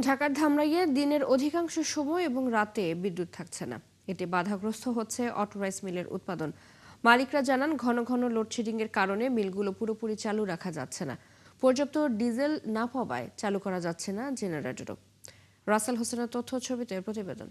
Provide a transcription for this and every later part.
ঢাকার ধামরাইয়ে দিনের অধিকাংশ সময় এবং রাতে বিদ্যুৎ থাকছে না। এতে বাধাগ্রস্ত হচ্ছে অটো রাইস মিলের উৎপাদন। মালিকরা জানান, ঘন ঘন লোডশেডিং এর কারণে মিলগুলো পুরোপুরি চালু রাখা যাচ্ছে না। পর্যাপ্ত ডিজেল না পাওয়ায় চালু করা যাচ্ছে না জেনারেটরও। রাসেল হোসেনের তথ্য ছবিতে প্রতিবেদন।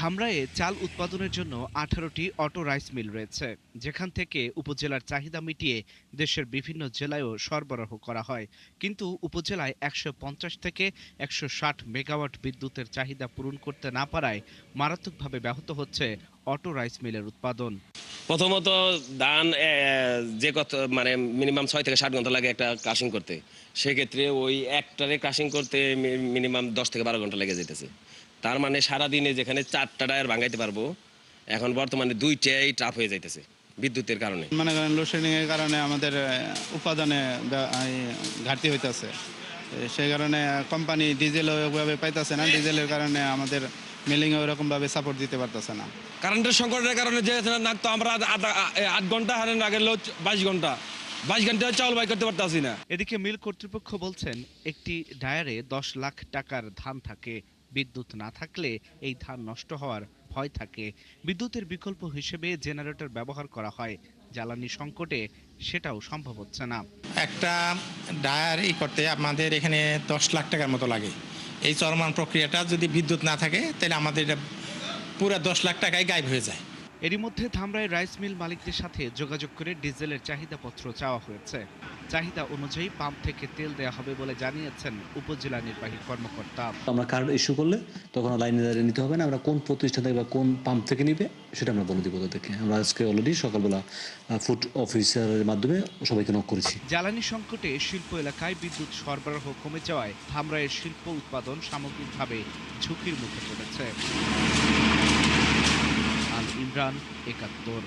ধামরাইয়ে চাল উৎপাদনের জন্য 18টি অটো রাইস মিল রয়েছে, যেখান থেকে উপজেলার চাহিদা মিটিয়ে দেশের বিভিন্ন জেলায়ও সরবরাহ করা হয়। কিন্তু উপজেলায় 150 থেকে 160 মেগাওয়াট বিদ্যুতের চাহিদা পূরণ করতে না পারায় মারাত্মকভাবে ব্যাহত হচ্ছে অটো রাইস মিলের উৎপাদন। প্রথমত ধান যে কত মানে মিনিমাম 6 থেকে 7 ঘন্টা লাগে একটা ক্রাশিং করতে। সেক্ষেত্রে ওই একটারে ক্রাশিং করতে মিনিমাম 10 থেকে 12 ঘন্টা লেগে যেতেছে। তার মানে সারাদিনে যেখানে 4টা টায়ার ভাঙাইতে পারবো, এখন বর্তমানে 2টাই টাফ হয়ে যাইতেছে বিদ্যুতের কারণে। মনে করেন লোডশেডিং এর কারণে আমাদের উৎপাদনে ঘাটতি হইতেছে। সেই কারণে কোম্পানি ডিজেলও ওইভাবে পাইতেছে না। ডিজেলের কারণে আমাদের মিলিং ওরকম ভাবে সাপোর্ট দিতে পারতেছে না। কারেন্টের সংকটের কারণে যে নাকতো আমরা 8 ঘন্টা হারেন আগে 22 ঘন্টা চাউল বাই করতে পারতাছি না। এদিকে মিল কর্তৃপক্ষ বলছেন, একটি ডায়ারে 10 লাখ টাকার ধান থাকে। বিদ্যুৎ না থাকলে এই ধান নষ্ট হওয়ার ভয় থাকে। বিদ্যুতের বিকল্প হিসেবে জেনারেটর ব্যবহার করা হয়। জ্বালানি সংকটে সেটাও সম্ভব হচ্ছে না। একটা ডায়ার করতে আমাদের এখানে 10 লাখ টাকার মতো লাগে। এই চলমান প্রক্রিয়াটা যদি বিদ্যুৎ না থাকে তাহলে আমাদের এটা পুরো 10 লাখ টাকায় গায়েব হয়ে যায়। এরই মধ্যে ধামরাই রাইস মিল মালিকদের সাথে যোগাযোগ করে ডিজেলের চাহিদাপত্র চাওয়া হয়েছে। চাহিদা অনুযায়ী পাম্প থেকে তেল দেওয়া হবে বলে জানিয়েছেন উপজেলা নির্বাহী কর্মকর্তা। আমরা কার্ড ইস্যু করলে তখন লাইনে দাঁড়িয়ে নিতে হবে না। আমরা কোন প্রতিষ্ঠান থেকে বা কোন পাম্প থেকে নিবে সেটা আমরা বলে দিব তাদেরকে। আমরা আজকে অলরেডি সকালবেলা ফুড অফিসারের মাধ্যমে সবাইকে নক করেছি। জ্বালানি সংকটে শিল্প এলাকায় বিদ্যুৎ সরবরাহ কমে যাওয়ায় ধামরাইয়ের শিল্প উৎপাদন সামগ্রিকভাবে ঝুঁকির মুখে পড়েছে। ইমরান, ৭১।